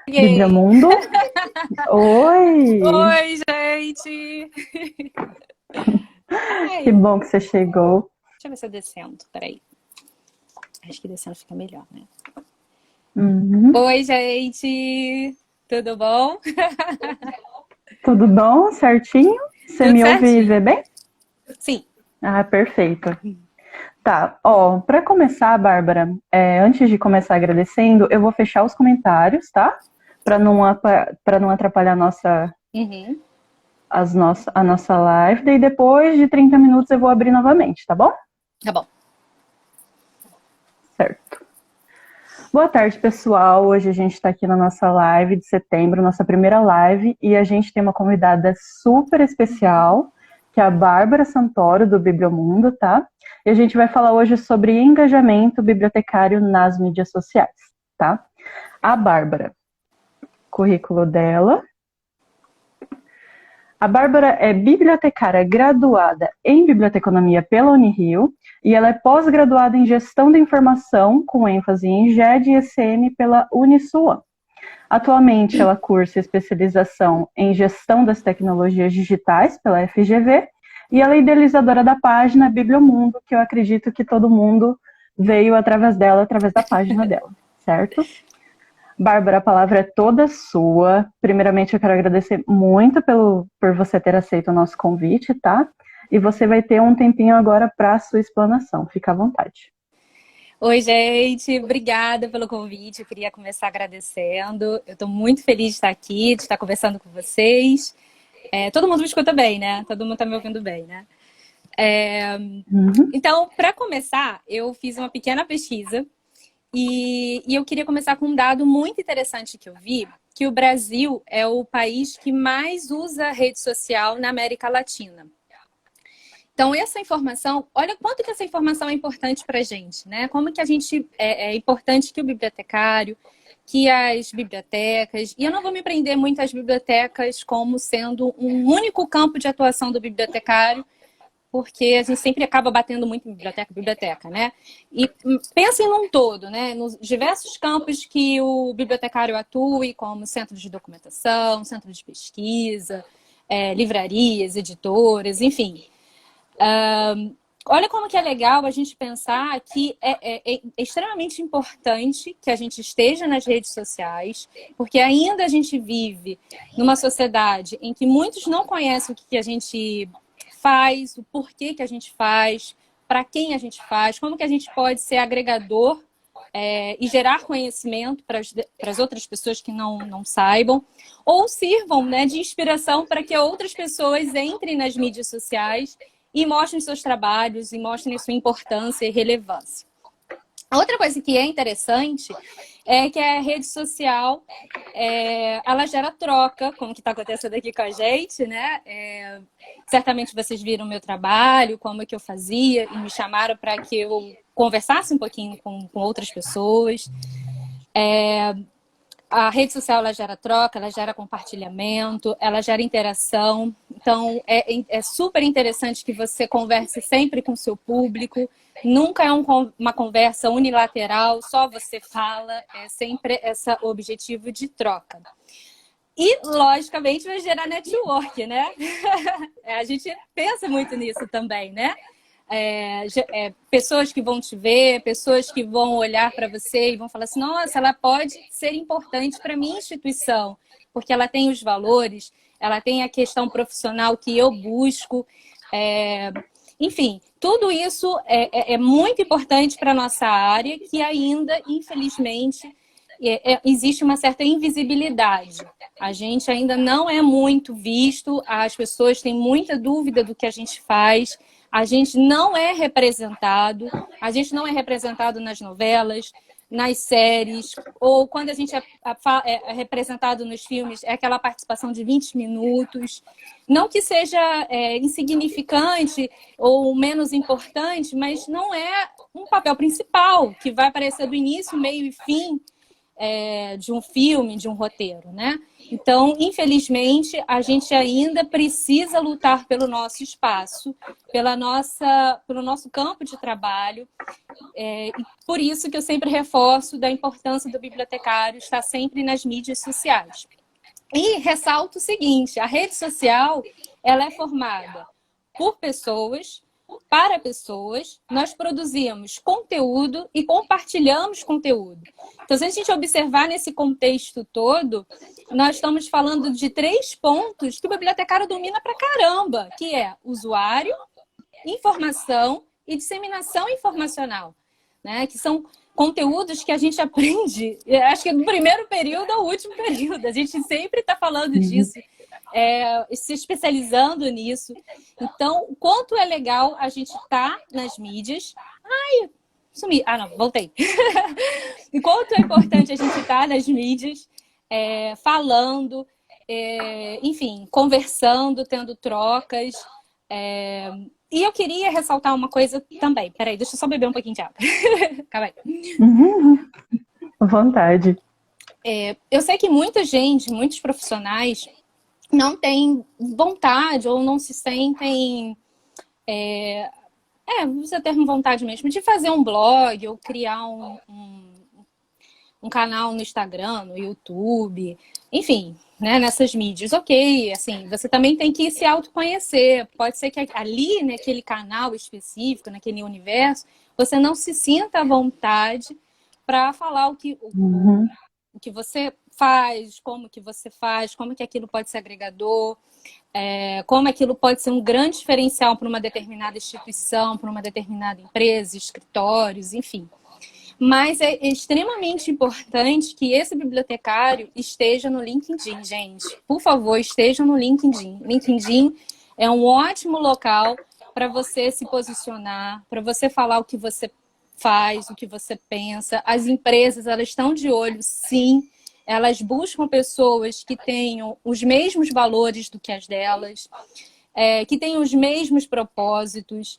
Yay! Bibliamundo. Oi! Oi, gente! Que Ai, bom que você chegou. deixa eu ver se eu descendo, peraí. Acho que descendo fica melhor, né? Uhum. Oi, gente! Tudo bom? Tudo bom? Certinho? Você Tudo me ouve e vê certinho? bem? Sim. Ah, perfeito. Tá, ó, para começar, Bárbara, antes de começar agradecendo, eu vou fechar os comentários, tá? Para não atrapalhar Uhum. a nossa live. Daí depois de 30 minutos eu vou abrir novamente, tá bom? Tá bom. Certo. Boa tarde, pessoal. Hoje a gente está aqui na nossa live de setembro, nossa primeira live, e a gente tem uma convidada super especial, que é a Bárbara Santoro, do Bibliomundo, tá? E a gente vai falar hoje sobre engajamento bibliotecário nas mídias sociais, tá? A Bárbara, currículo dela. A Bárbara é bibliotecária graduada em biblioteconomia pela Unirio e ela é pós-graduada em gestão da informação, com ênfase em GED e ECM pela Uniswan. Atualmente, ela cursa especialização em gestão das tecnologias digitais pela FGV e ela é idealizadora da página Bibliomundo, que eu acredito que todo mundo veio através dela, através da página dela, certo? Bárbara, a palavra é toda sua. Primeiramente, eu quero agradecer muito por você ter aceito o nosso convite, tá? E você vai ter um tempinho agora para a sua explanação. Fica à vontade. Oi, gente! Obrigada pelo convite. Eu queria começar agradecendo. Eu estou muito feliz de estar aqui, de estar conversando com vocês. Todo mundo me escuta bem, né? Todo mundo está me ouvindo bem, né? Uhum. Então, para começar, eu fiz uma pequena pesquisa e eu queria começar com um dado muito interessante que eu vi, que o Brasil é o país que mais usa rede social na América Latina. Então, essa informação, olha quanto que essa informação é importante para a gente, né? Como que a gente é importante que o bibliotecário, que as bibliotecas, e eu não vou me prender muito às bibliotecas como sendo um único campo de atuação do bibliotecário, porque a gente sempre acaba batendo muito em biblioteca, né? E pensem num todo, né? Nos diversos campos que o bibliotecário atue, como centro de documentação, centro de pesquisa, livrarias, editoras, enfim. Olha como que é legal a gente pensar que é extremamente importante que a gente esteja nas redes sociais, porque ainda a gente vive numa sociedade em que muitos não conhecem o que a gente faz, o porquê que a gente faz, para quem a gente faz, como que a gente pode ser agregador e gerar conhecimento para as outras pessoas que não saibam, ou sirvam, né, de inspiração para que outras pessoas entrem nas mídias sociais e mostrem seus trabalhos e mostrem sua importância e relevância. A outra coisa que é interessante é que a rede social, ela gera troca, como que está acontecendo aqui com a gente, né? Certamente vocês viram o meu trabalho, como é que eu fazia, e me chamaram para que eu conversasse um pouquinho com outras pessoas. A rede social, ela gera troca, ela gera compartilhamento, ela gera interação. Então, é super interessante que você converse sempre com o seu público. Nunca é uma conversa unilateral, só você fala. É sempre esse objetivo de troca. E, logicamente, vai gerar network, né? A gente pensa muito nisso também, né? Pessoas que vão te ver, pessoas que vão olhar para você e vão falar assim, nossa, ela pode ser importante para a minha instituição, porque ela tem os valores, ela tem a questão profissional que eu busco. Enfim, tudo isso é muito importante para a nossa área, que ainda, infelizmente, existe uma certa invisibilidade. A gente ainda não é muito visto, as pessoas têm muita dúvida do que a gente faz, a gente não é representado nas novelas, nas séries, ou quando a gente é representado nos filmes, é aquela participação de 20 minutos. Não que seja insignificante ou menos importante, mas não é um papel principal, que vai aparecer do início, meio e fim. de um filme, de um roteiro, né? Então, infelizmente, a gente ainda precisa lutar pelo nosso espaço, pelo nosso campo de trabalho. E por isso que eu sempre reforço da importância do bibliotecário estar sempre nas mídias sociais. E ressalto o seguinte, a rede social, ela é formada por pessoas, para pessoas, nós produzimos conteúdo e compartilhamos conteúdo. Então, se a gente observar nesse contexto todo, nós estamos falando de 3 pontos que o bibliotecário domina pra caramba, que é usuário, informação e disseminação informacional, né? Que são conteúdos que a gente aprende, acho que do primeiro período ao último período. A gente sempre está falando disso, se especializando nisso. Então, o quanto é legal a gente estar nas mídias. Ai, sumi. Ah, não, voltei. E quanto é importante a gente estar nas mídias, falando, enfim, conversando, tendo trocas. E eu queria ressaltar uma coisa também. Peraí, deixa eu só beber um pouquinho de água. Calma aí. À vontade. Eu sei que muita gente, muitos profissionais, não têm vontade ou não se sentem... você ter vontade mesmo de fazer um blog ou criar um canal no Instagram, no YouTube, enfim, né, nessas mídias. Ok, assim, você também tem que se autoconhecer. Pode ser que ali, naquele canal específico, naquele universo, você não se sinta à vontade para falar o que você faz, como que você faz, como que aquilo pode ser agregador, como aquilo pode ser um grande diferencial para uma determinada instituição, para uma determinada empresa, escritórios, enfim. Mas é extremamente importante que esse bibliotecário esteja no LinkedIn, gente. Por favor, esteja no LinkedIn. LinkedIn é um ótimo local para você se posicionar, para você falar o que você faz, o que você pensa. As empresas, elas estão de olho, sim. Elas buscam pessoas que tenham os mesmos valores do que as delas, que tenham os mesmos propósitos.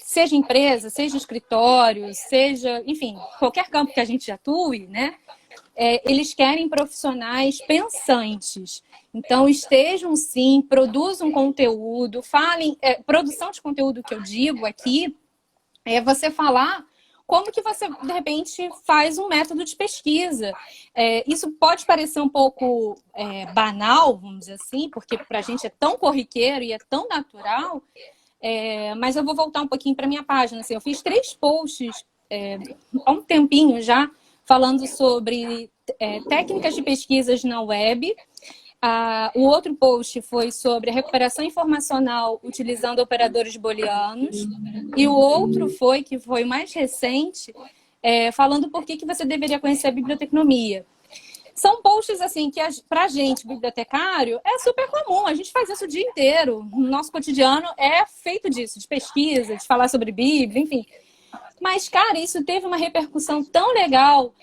Seja empresa, seja escritório, seja, enfim, qualquer campo que a gente atue, né? Eles querem profissionais pensantes. Então, estejam sim, produzam conteúdo, falem... produção de conteúdo que eu digo aqui é você falar como que você, de repente, faz um método de pesquisa. Isso pode parecer um pouco banal, vamos dizer assim, porque para a gente é tão corriqueiro e é tão natural, mas eu vou voltar um pouquinho para minha página. Assim, eu fiz 3 posts há um tempinho já, falando sobre técnicas de pesquisas na web. O outro post foi sobre a recuperação informacional utilizando operadores booleanos. E o outro que foi mais recente, falando por que você deveria conhecer a biblioteconomia. São posts assim que pra gente, bibliotecário, é super comum. A gente faz isso o dia inteiro. O nosso cotidiano é feito disso, de pesquisa, de falar sobre Bíblia, enfim. Mas, cara, isso teve uma repercussão tão legal,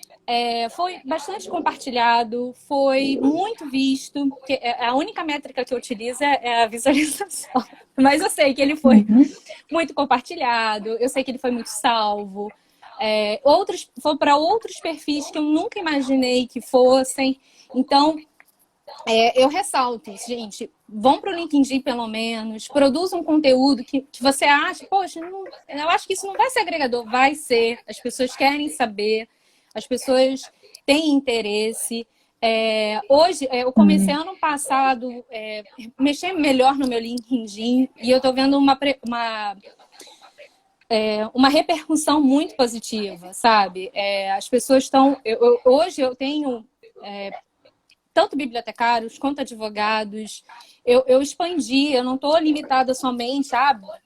foi bastante compartilhado, foi muito visto. Que a única métrica que eu utilizo é a visualização. Mas eu sei que ele foi muito compartilhado, eu sei que ele foi muito salvo. Foi para outros perfis que eu nunca imaginei que fossem. Então, eu ressalto, gente, vão para o LinkedIn pelo menos, produzam um conteúdo que você acha, poxa, eu acho que isso não vai ser agregador. Vai ser, as pessoas querem saber, as pessoas têm interesse. Hoje, eu comecei ano passado mexer melhor no meu LinkedIn e eu estou vendo uma repercussão muito positiva, sabe? As pessoas estão... Hoje eu tenho tanto bibliotecários quanto advogados. Eu expandi, eu não estou limitada somente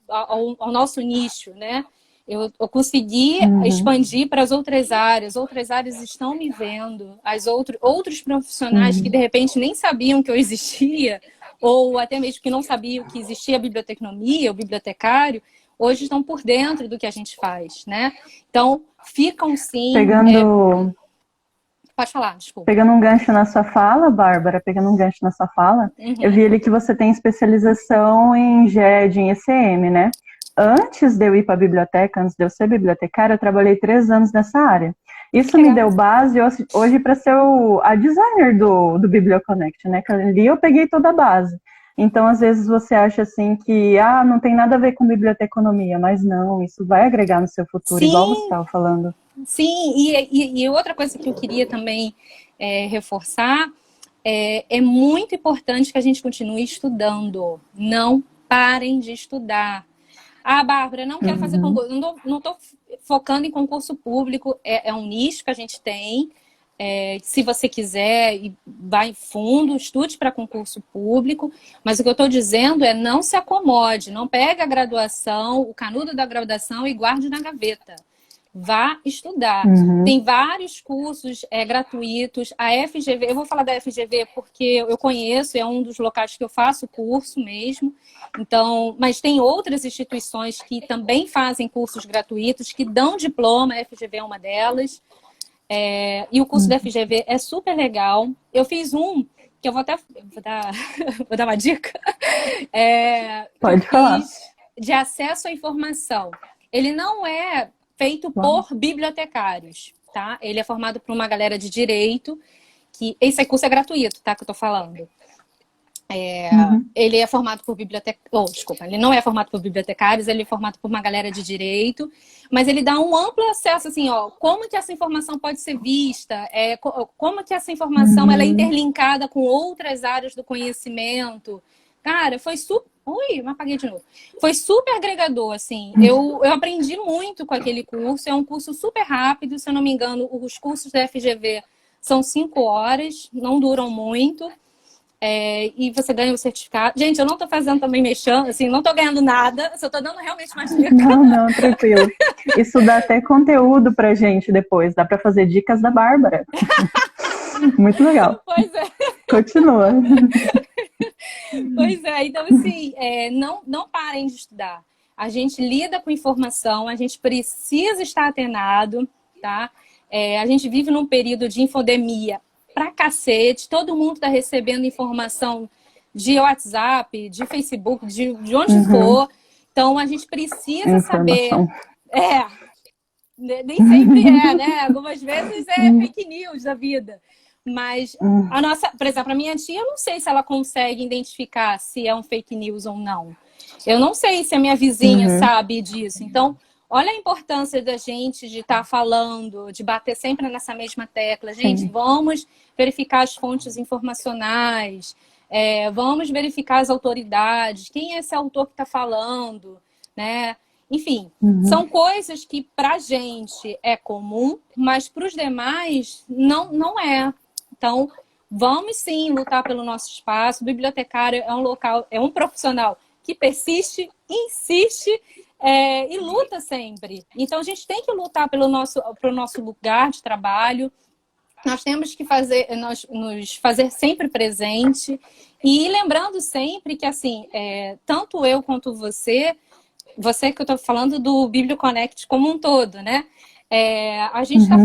ao nosso nicho, né? Eu consegui expandir para as outras áreas estão me vendo, outros profissionais que de repente nem sabiam que eu existia, ou até mesmo que não sabiam que existia a biblioteconomia, o bibliotecário, hoje estão por dentro do que a gente faz, né? Então, ficam sim... Pode falar, desculpa. Pegando um gancho na sua fala, Bárbara, eu vi ali que você tem especialização em GED, em ECM, né? Antes de eu ir para a biblioteca, antes de eu ser bibliotecária, eu trabalhei 3 anos nessa área. Isso me deu base hoje para ser a designer do BiblioConnect, né? Que ali eu peguei toda a base. Então, às vezes você acha assim que não tem nada a ver com biblioteconomia, mas não, isso vai agregar no seu futuro, igual você Sim, estava falando. sim. E outra coisa que eu queria também reforçar é muito importante que a gente continue estudando. Não parem de estudar. Ah, Bárbara, não quero fazer concurso. Não estou focando em concurso público. É um nicho que a gente tem. Se você quiser, vai em fundo, estude para concurso público. Mas o que eu estou dizendo é não se acomode. Não pegue a graduação, o canudo da graduação e guarde na gaveta. Vá estudar. Tem vários cursos gratuitos. A FGV, eu vou falar da FGV porque eu conheço, é um dos locais que eu faço curso mesmo. Então, mas tem outras instituições que também fazem cursos gratuitos, que dão diploma, a FGV é uma delas. E o curso da FGV é super legal. Eu fiz um, que eu vou até vou dar uma dica. Pode falar. De acesso à informação. Ele não é feito por bibliotecários, tá? Ele é formado por uma galera de direito, que esse curso é gratuito, tá? Que eu tô falando. Ele é formado por ele não é formado por bibliotecários, ele é formado por uma galera de direito, mas ele dá um amplo acesso, assim, como que essa informação pode ser vista, como que essa informação ela é interlinkada com outras áreas do conhecimento. Cara, foi super... Ui, me apaguei de novo. Foi super agregador, assim. Eu aprendi muito com aquele curso. É um curso super rápido. Se eu não me engano, os cursos da FGV são 5 horas, não duram muito. E você ganha o certificado. Gente, eu não tô fazendo também mexendo, assim, não tô ganhando nada. Só tô dando realmente uma dica. Não, tranquilo. Isso dá até conteúdo pra gente depois. Dá pra fazer dicas da Bárbara. Muito legal. Pois é. Continua. Pois é, então assim, não parem de estudar. A gente lida com informação, a gente precisa estar atenado, tá? A gente vive num período de infodemia pra cacete, todo mundo está recebendo informação de WhatsApp, de Facebook, de onde for. Então a gente precisa saber. Nem sempre né? Algumas vezes é fake news da vida. Mas por exemplo, a minha tia, eu não sei se ela consegue identificar se é um fake news ou não. Eu não sei se a minha vizinha sabe disso. Então, olha a importância da gente de estar falando, de bater sempre nessa mesma tecla. Gente, vamos verificar as fontes informacionais, vamos verificar as autoridades, quem é esse autor que está falando, né? Enfim, são coisas que pra gente é comum, mas para os demais não é. Então, vamos sim lutar pelo nosso espaço. O bibliotecário é um profissional que persiste, insiste e luta sempre. Então, a gente tem que lutar pelo nosso lugar de trabalho. Nós temos que nos fazer sempre presente. E lembrando sempre que, assim, tanto eu quanto você que eu estou falando do BiblioConnect como um todo, né? A gente está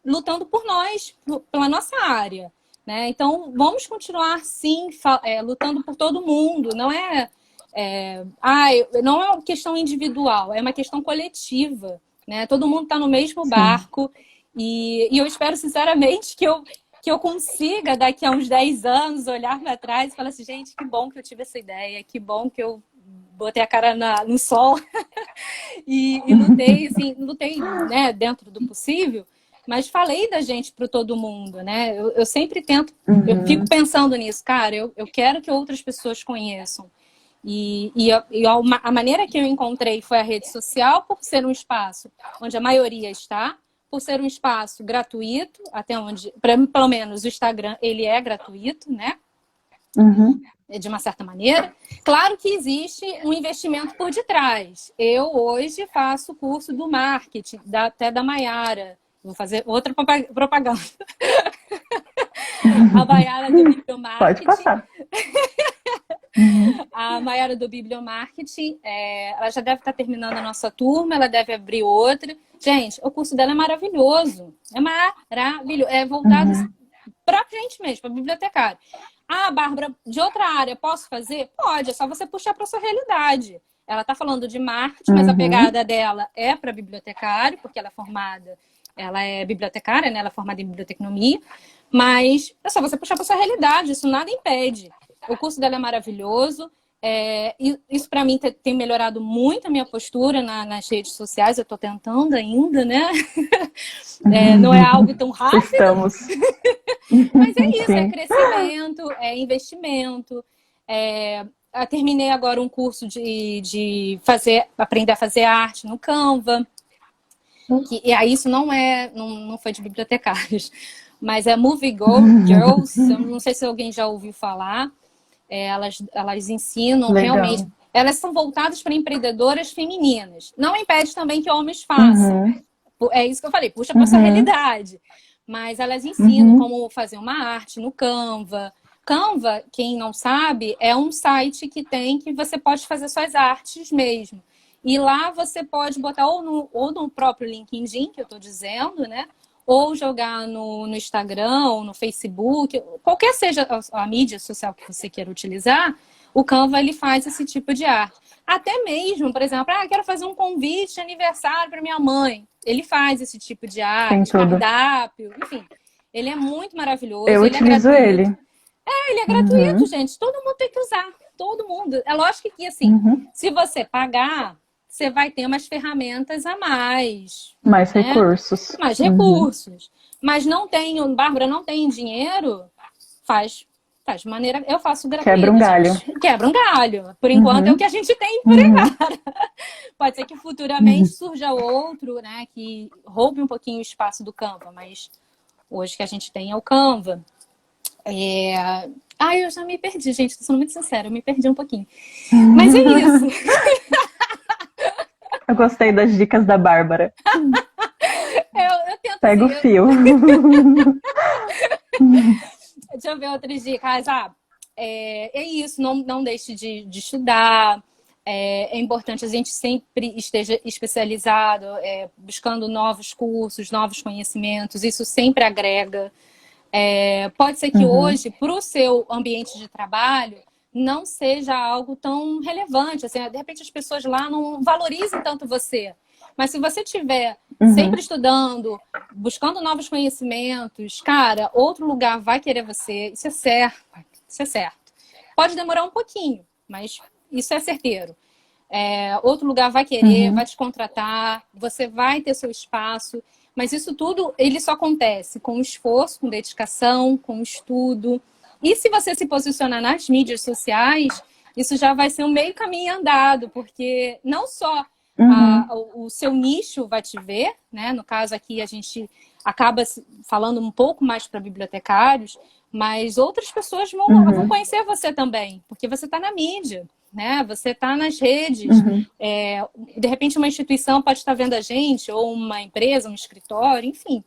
lutando por nós, pela nossa área, né? Então, vamos continuar, sim, lutando por todo mundo. Não não é uma questão individual, é uma questão coletiva, né? Todo mundo está no mesmo barco e eu espero, sinceramente, que eu consiga, daqui a uns 10 anos, olhar para trás e falar assim, gente, que bom que eu tive essa ideia, que bom que eu botei a cara no sol e lutei, né, dentro do possível, mas falei da gente para todo mundo, né? Eu sempre tento, eu fico pensando nisso, cara, eu quero que outras pessoas conheçam. A maneira que eu encontrei foi a rede social, por ser um espaço onde a maioria está, por ser um espaço gratuito, até onde, pelo menos o Instagram, ele é gratuito, né? De uma certa maneira. Claro que existe um investimento por detrás. Eu hoje faço o curso do marketing, até da Maiara. Vou fazer outra propaganda. A Maiara do Bibliomarketing. Pode passar. A Maiara do Bibliomarketing, ela já deve estar terminando a nossa turma, ela deve abrir outra. Gente, o curso dela é maravilhoso. É maravilhoso. É voltado para a gente mesmo, para bibliotecário. Ah, Bárbara, de outra área, posso fazer? Pode, é só você puxar para a sua realidade. Ela está falando de marketing, mas a pegada dela é para bibliotecário, porque ela é formada ela é bibliotecária, né? Ela é formada em biblioteconomia, mas é só você puxar para sua realidade, isso nada impede. O curso dela é maravilhoso. E isso para mim tem melhorado muito a minha postura nas redes sociais. Eu estou tentando ainda, né? Não é algo tão rápido. Estamos. Mas é isso, Sim. é crescimento, é investimento. Eu terminei agora um curso de aprender a fazer arte no Canva. E aí isso não foi de bibliotecários, mas é Movie Girls. Eu não sei se alguém já ouviu falar. Elas ensinam Legal. realmente. Elas são voltadas para empreendedoras femininas. Não impede também que homens façam. É isso que eu falei, puxa para sua realidade. Mas elas ensinam como fazer uma arte no Canva. Canva, quem não sabe, é um site que você pode fazer suas artes mesmo. E lá você pode botar ou no próprio LinkedIn, que eu estou dizendo, né? Ou jogar no Instagram, ou no Facebook, qualquer seja a mídia social que você queira utilizar, o Canva ele faz esse tipo de arte. Até mesmo, por exemplo, quero fazer um convite de aniversário para minha mãe. Ele faz esse tipo de arte, cardápio, enfim. Ele é muito maravilhoso. Eu utilizo ele. Ele é gratuito, gente. Todo mundo tem que usar. Todo mundo. É lógico que, assim, se você pagar, você vai ter umas ferramentas a mais. Mais recursos. Mais recursos. Mas Bárbara, não tem dinheiro, faz de maneira... Eu faço gratuito. Quebra um galho. Gente. Quebra um galho. Por enquanto é o que a gente tem por agora. Pode ser que futuramente surja outro, né, que roube um pouquinho o espaço do Canva, mas hoje que a gente tem é o Canva. Eu já me perdi, gente. Tô sendo muito sincera, eu me perdi um pouquinho. Mas é isso. Eu gostei das dicas da Bárbara. Eu tento Pega o fio. Deixa eu ver outras dicas. É isso, não deixe de estudar. É importante a gente sempre esteja especializado, buscando novos cursos, novos conhecimentos. Isso sempre agrega. Pode ser que hoje, para o seu ambiente de trabalho, não seja algo tão relevante. Assim, de repente as pessoas lá não valorizem tanto você. Mas se você estiver sempre estudando, buscando novos conhecimentos, cara, outro lugar vai querer você. Isso é certo. Isso é certo. Pode demorar um pouquinho, mas isso é certeiro. Outro lugar vai querer, vai te contratar, você vai ter seu espaço. Mas isso tudo, ele só acontece com esforço, com dedicação, com estudo. E se você se posicionar nas mídias sociais, isso já vai ser um meio caminho andado, porque não só o seu nicho vai te ver, né? No caso aqui a gente acaba falando um pouco mais para bibliotecários, mas outras pessoas vão conhecer você também, porque você está na mídia, né? Você está nas redes. De repente uma instituição pode estar vendo a gente, ou uma empresa, um escritório, enfim.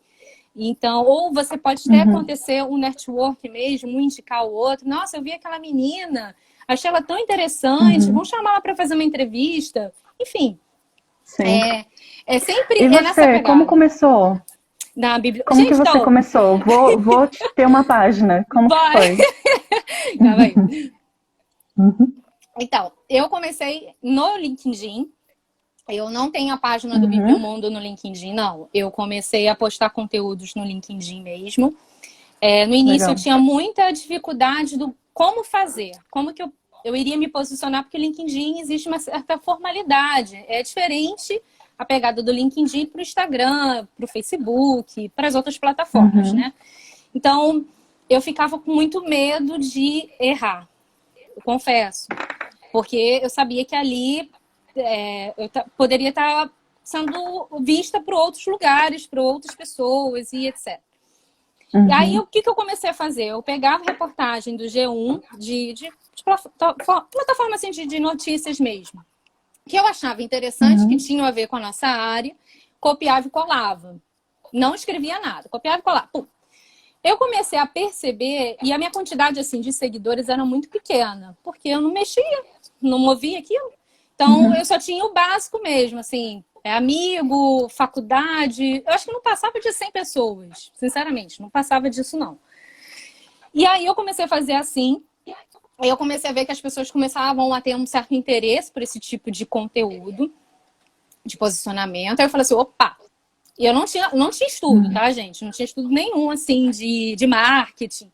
Então, ou você pode até acontecer um network mesmo, um indicar o outro. Nossa, eu vi aquela menina, achei ela tão interessante, vamos chamar ela para fazer uma entrevista. Enfim, Sim. Sempre e nessa você, pegada. como começou? Como que você começou? Vou te ter uma página. Como que foi? Calma aí. Então, eu comecei no LinkedIn. Eu não tenho a página do Bibliomundo no LinkedIn, não. Eu comecei a postar conteúdos no LinkedIn mesmo. No início eu tinha muita dificuldade do como fazer, como que eu iria me posicionar, porque o LinkedIn existe uma certa formalidade. É diferente a pegada do LinkedIn para o Instagram, para o Facebook, para as outras plataformas, né? Então, eu ficava com muito medo de errar, eu confesso. Porque eu sabia que ali eu poderia estar sendo vista por outros lugares, por outras pessoas e etc. E aí, o que eu comecei a fazer? Eu pegava reportagem do G1, de plataforma assim, de notícias mesmo, que eu achava interessante, que tinham a ver com a nossa área, copiava e colava. Não escrevia nada, copiava e colava. Pum. Eu comecei a perceber, e a minha quantidade assim, de seguidores era muito pequena, porque eu não mexia, não movia aquilo. Então, eu só tinha o básico mesmo, assim, amigo, faculdade. Eu acho que não passava de 100 pessoas, sinceramente, não passava disso, não. E aí eu comecei a fazer assim, aí eu comecei a ver que as pessoas começavam a ter um certo interesse por esse tipo de conteúdo, de posicionamento. Aí eu falei assim, opa, E eu não tinha estudo, tá, gente? Não tinha estudo nenhum, assim, de marketing,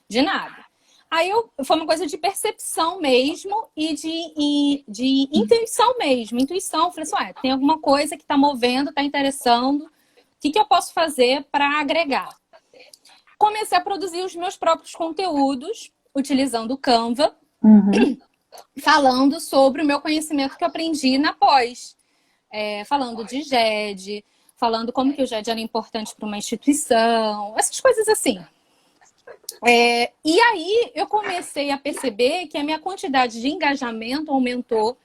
de nada. Aí foi uma coisa de percepção mesmo e de intuição mesmo. Intuição, falei assim, ué, tem alguma coisa que tá movendo, tá interessando. O que eu posso fazer para agregar? Comecei a produzir os meus próprios conteúdos, utilizando o Canva, falando sobre o meu conhecimento que eu aprendi na pós. Falando de GED, falando como que o GED era importante para uma instituição, essas coisas assim. E aí eu comecei a perceber que a minha quantidade de engajamento aumentou,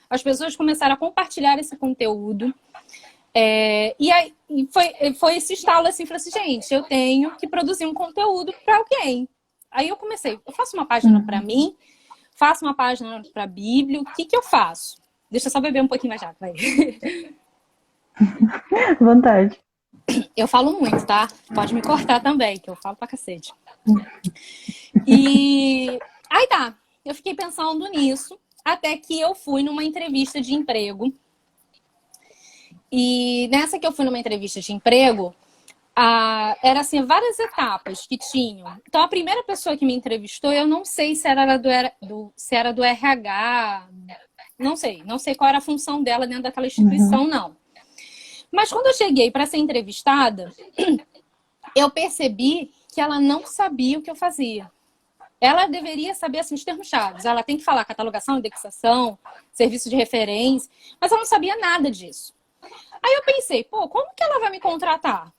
as pessoas começaram a compartilhar esse conteúdo. E aí foi esse estalo assim, falei assim, gente, eu tenho que produzir um conteúdo para alguém. Aí eu comecei, eu faço uma página para mim, faço uma página para a Bíblia, o que eu faço? Deixa eu só beber um pouquinho mais de água, vai. Vontade. Eu falo muito, tá? Pode me cortar também, que eu falo pra cacete. E aí tá, eu fiquei pensando nisso, até que eu fui numa entrevista de emprego. E nessa que eu fui numa entrevista de emprego, era assim, várias etapas que tinham. Então a primeira pessoa que me entrevistou, eu não sei se era se era do RH, não sei qual era a função dela dentro daquela instituição, não. Mas quando eu cheguei para ser entrevistada, eu percebi que ela não sabia o que eu fazia. Ela deveria saber assim, os termos-chave. Ela tem que falar catalogação, indexação, serviço de referência, mas ela não sabia nada disso. Aí eu pensei, pô, como que ela vai me contratar?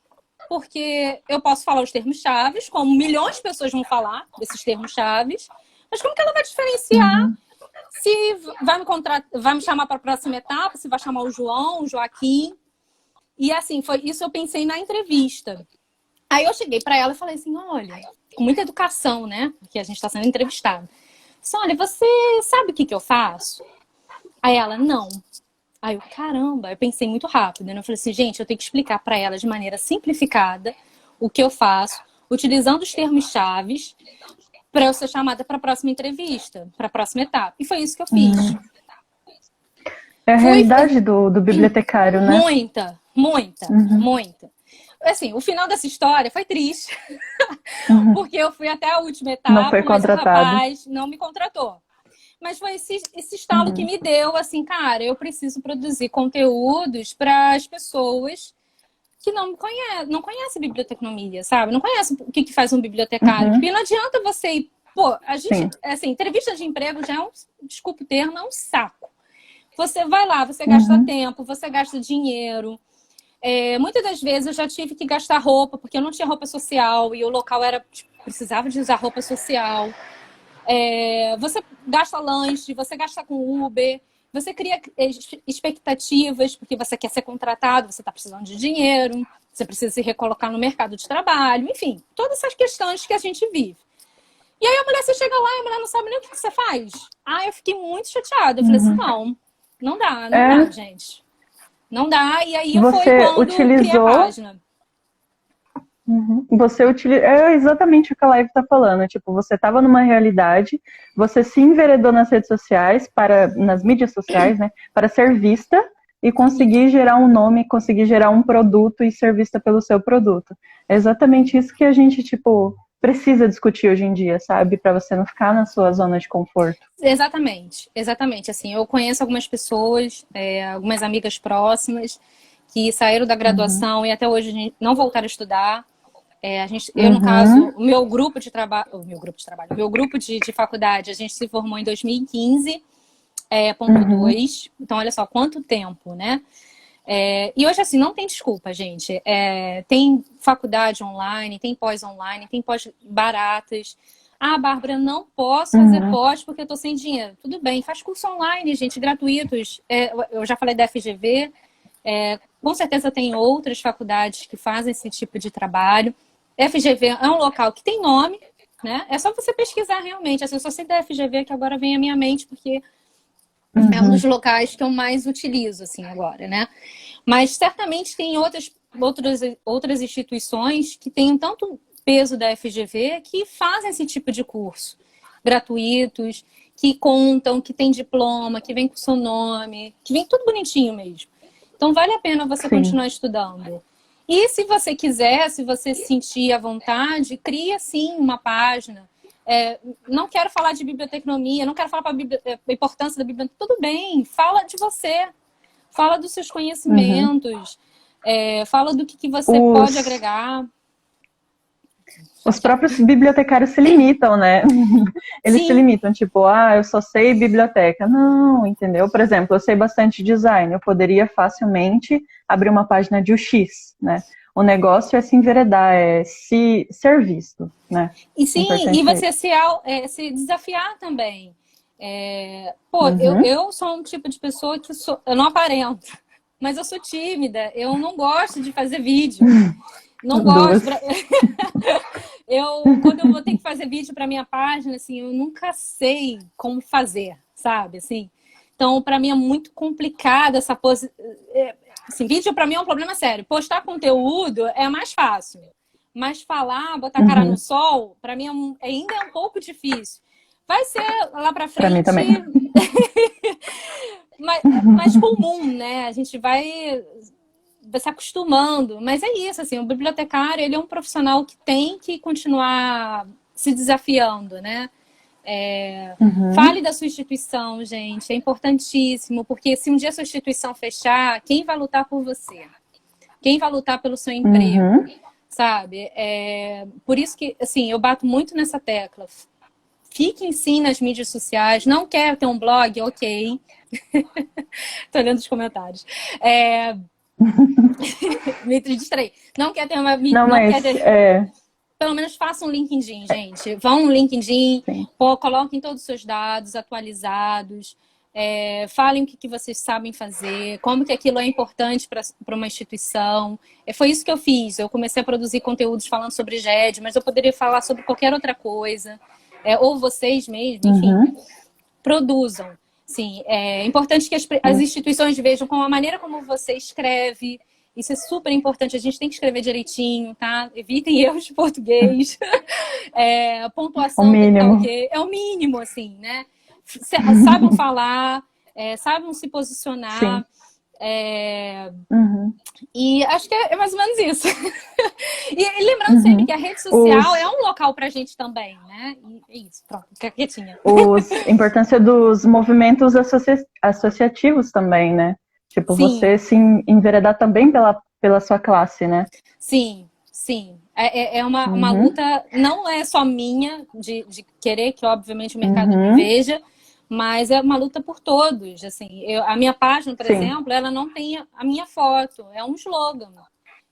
Porque eu posso falar os termos-chave, como milhões de pessoas vão falar desses termos-chave, mas como que ela vai diferenciar se vai me chamar para a próxima etapa, se vai chamar o João, o Joaquim? E assim, foi isso eu pensei na entrevista. Aí eu cheguei para ela e falei assim, olha, com muita educação, né? Porque a gente está sendo entrevistado. Assim, olha, você sabe o que eu faço? Aí ela, não. Aí eu, caramba, eu pensei muito rápido, né? Eu falei assim, gente, eu tenho que explicar para ela de maneira simplificada o que eu faço, utilizando os termos-chave para eu ser chamada para a próxima entrevista, para a próxima etapa. E foi isso que eu fiz. É a realidade do bibliotecário, né? Muita. Assim, o final dessa história foi triste, porque eu fui até a última etapa, não foi contratado. Mas o rapaz não me contratou. Mas foi esse estalo que me deu, assim, cara, eu preciso produzir conteúdos para as pessoas que não conhecem biblioteconomia, sabe? Não conhecem o que faz um bibliotecário. Porque não adianta você ir... Pô, a gente... Assim, entrevista de emprego já é desculpa o termo, é um saco. Você vai lá, você gasta tempo, você gasta dinheiro. Muitas das vezes eu já tive que gastar roupa, porque eu não tinha roupa social e o local precisava de usar roupa social. Você gasta lanche, você gasta com Uber, você cria expectativas, porque você quer ser contratado, você está precisando de dinheiro, você precisa se recolocar no mercado de trabalho, enfim, todas essas questões que a gente vive. E aí a mulher, você chega lá e a mulher não sabe nem o que você faz. Eu fiquei muito chateada. Eu falei assim, não dá, gente. Não dá. E aí foi quando eu criei a página. Você utiliza... É exatamente o que a Live está falando. Tipo, você estava numa realidade, você se enveredou nas redes sociais, nas mídias sociais, né? Para ser vista e conseguir gerar um nome, conseguir gerar um produto e ser vista pelo seu produto. É exatamente isso que a gente, tipo... precisa discutir hoje em dia, sabe? Para você não ficar na sua zona de conforto. Exatamente. Assim, eu conheço algumas pessoas, algumas amigas próximas, que saíram da graduação e até hoje não voltaram a estudar. Eu, no caso, o meu grupo de faculdade, a gente se formou em 2015, ponto 2. Então, olha só, quanto tempo, né? E hoje, assim, não tem desculpa, gente. Tem faculdade online, tem pós online, tem pós baratas. Bárbara, não posso fazer pós porque eu tô sem dinheiro. Tudo bem, faz curso online, gente, gratuitos. Eu já falei da FGV. Com certeza tem outras faculdades que fazem esse tipo de trabalho. FGV é um local que tem nome, né? É só você pesquisar realmente. Assim, eu só sei da FGV que agora vem à minha mente, porque é um dos locais que eu mais utilizo, assim, agora, né? Mas certamente tem outras instituições que têm tanto peso da FGV que fazem esse tipo de curso. Gratuitos, que contam, que tem diploma, que vem com seu nome, que vem tudo bonitinho mesmo. Então vale a pena você continuar estudando. E se você quiser, se você se sentir à vontade, cria sim uma página. Não quero falar de biblioteconomia, não quero falar a importância da biblioteca. Tudo bem, fala de você, fala dos seus conhecimentos, fala do que você pode Os, agregar. os próprios bibliotecários se limitam, né? Eles se Sim, limitam, tipo, eu só sei biblioteca. Não, entendeu? Por exemplo, eu sei bastante design, eu poderia facilmente abrir uma página de UX, né? O negócio é se enveredar, é se ser visto, né? e O sim, e importante é você isso. se desafiar também. Uhum. Eu sou um tipo de pessoa que eu não aparento, mas eu sou tímida, eu não gosto de fazer vídeo. Não gosto. Duas. Quando eu vou ter que fazer vídeo para minha página, assim, eu nunca sei como fazer, sabe? Assim, então, para mim é muito complicado essa pose. Assim, vídeo para mim é um problema sério. Postar conteúdo é mais fácil, mas falar, botar a cara no Uhum. sol, para mim ainda é um pouco difícil. Vai ser lá para Pra mim frente também. mais comum, né? A gente vai se acostumando. Mas é isso, assim, o bibliotecário, ele é um profissional que tem que continuar se desafiando, né? Uhum. Fale da sua instituição, gente, é importantíssimo, porque se um dia a sua instituição fechar, quem vai lutar por você? Quem vai lutar pelo seu emprego? Uhum. Sabe? Por isso que, assim, eu bato muito nessa tecla. Fiquem sim nas mídias sociais. Não quer ter um blog? Ok. Tô olhando os comentários. Me distraí. Não quer ter uma. Não, Não quer mas ter. Pelo menos façam um LinkedIn, gente. Vão no LinkedIn, sim. coloquem todos os seus dados atualizados, falem o que vocês sabem fazer, como que aquilo é importante para uma instituição. Foi isso que eu fiz. Eu comecei a produzir conteúdos falando sobre GED, mas eu poderia falar sobre qualquer outra coisa. Ou vocês mesmo, enfim, Uhum. produzam. Sim, é importante que as Sim. instituições vejam com a maneira como você escreve. Isso é super importante. A gente tem que escrever direitinho, tá? Evitem erros de português. A O pontuação tem que estar mínimo. ok. É o mínimo, assim, né? Saibam falar, saibam se Sim. posicionar. Uhum. E acho que é mais ou menos isso. E lembrando sempre que Uhum. a rede social é Os, um local pra gente também, né? E é isso, pronto, fica quietinha. a importância dos movimentos associativos também, né? Tipo, Sim, você se enveredar também pela sua classe, né? sim, sim. É uma Uhum. luta, não é só minha, de querer que, obviamente, o mercado me Uhum. veja, mas é uma luta por todos. Assim, a minha página, por Sim, exemplo, ela não tem a minha foto, é um slogan.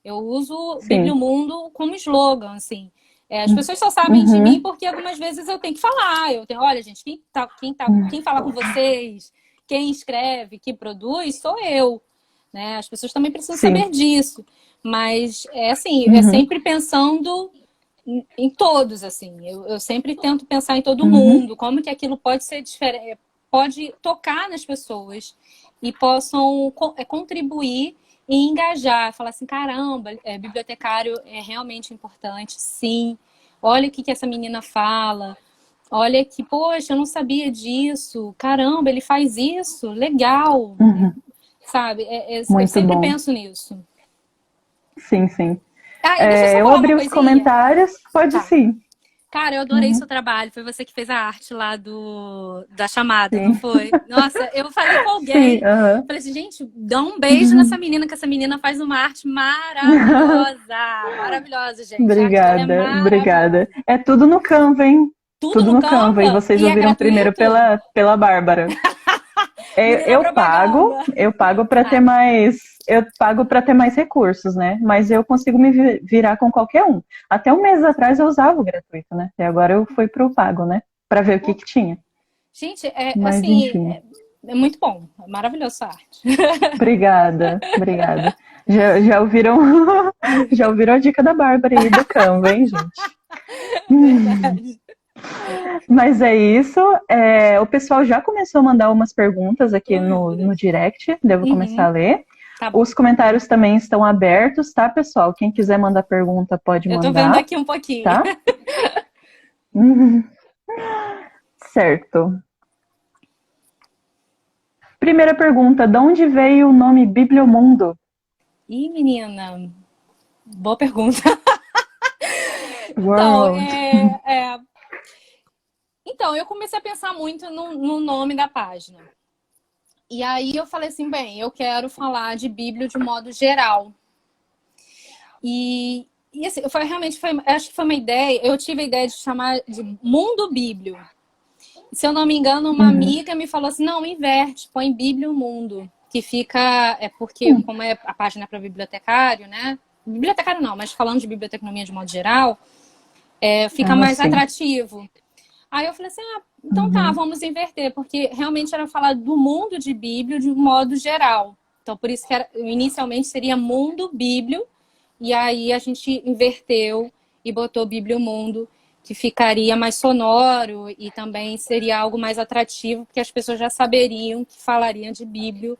Eu uso sim. Bibliomundo como slogan, assim. As Uhum. pessoas só sabem de mim porque algumas vezes eu tenho que falar. Eu tenho, olha, gente, quem fala com vocês, quem escreve, que produz, sou eu. Né? As pessoas também precisam saber Sim. disso. Mas é assim, é Uhum. sempre pensando em todos, assim. Eu sempre tento pensar em todo Uhum. mundo, como que aquilo pode ser diferente, pode tocar nas pessoas e possam contribuir e engajar, falar assim, caramba, bibliotecário é realmente importante, sim. Olha o que essa menina fala. Olha que, poxa, eu não sabia disso. Caramba, ele faz isso. Legal. Uhum. Sabe? Eu Muito sempre bom. penso nisso. Sim, sim. Ah, e deixa eu só Eu falar uma abri os coisinha. comentários, pode Tá. sim. Cara, eu adorei seu Uhum. trabalho. Foi você que fez a arte lá da chamada, não Sim. foi? Nossa, eu falei com Sim, alguém. aham. Falei assim, gente, dá um beijo nessa menina, que essa menina faz uma arte maravilhosa. Maravilhosa, gente. A arte dela é Obrigada, obrigada. maravilhosa. É tudo no Canva, hein? Tudo Tudo no no Canva. E Canva vocês e é ouviram primeiro gratuito. pela Bárbara. Menina propaganda. Eu pago para ter Ah, mais, eu pago para ter mais recursos, né? Mas eu consigo me virar com qualquer um. Até um mês atrás eu usava o gratuito, né? E agora eu fui pro pago, né? Para ver o que tinha. gente, Mas assim, enfim. é muito bom. É maravilhosa essa arte. Obrigada, obrigada. Já ouviram, já ouviram a dica da Bárbara aí do Canva, hein, gente? Verdade. Mas é isso. O pessoal já começou a mandar umas perguntas aqui Ai, no adorei. direct. Devo começar a Uhum, ler. tá bom. Os comentários também estão abertos, tá, pessoal? Quem quiser mandar pergunta pode Eu tô vendo mandar, aqui um pouquinho. tá? Certo. Primeira pergunta: de onde veio o nome Bibliomundo? Ih, menina. Boa pergunta. Então, World. então, eu comecei a pensar muito no nome da página. E aí eu falei assim, bem, eu quero falar de Bíblia de modo geral. E assim, acho que foi uma ideia, eu tive a ideia de chamar de Mundo Bíblio. Se eu não me engano, uma amiga me falou assim, não, inverte, põe Bíblia e Mundo. Que fica, porque como é a página para bibliotecário, né? Bibliotecário não, mas falando de biblioteconomia de modo geral, fica mais Sim. atrativo. Aí eu falei assim, então tá, vamos inverter, porque realmente era falar do mundo de Bíblia de um modo geral. Então, por isso que inicialmente seria Mundo Bíblio, e aí a gente inverteu e botou Bíblia e Mundo, que ficaria mais sonoro e também seria algo mais atrativo, porque as pessoas já saberiam que falariam de Bíblia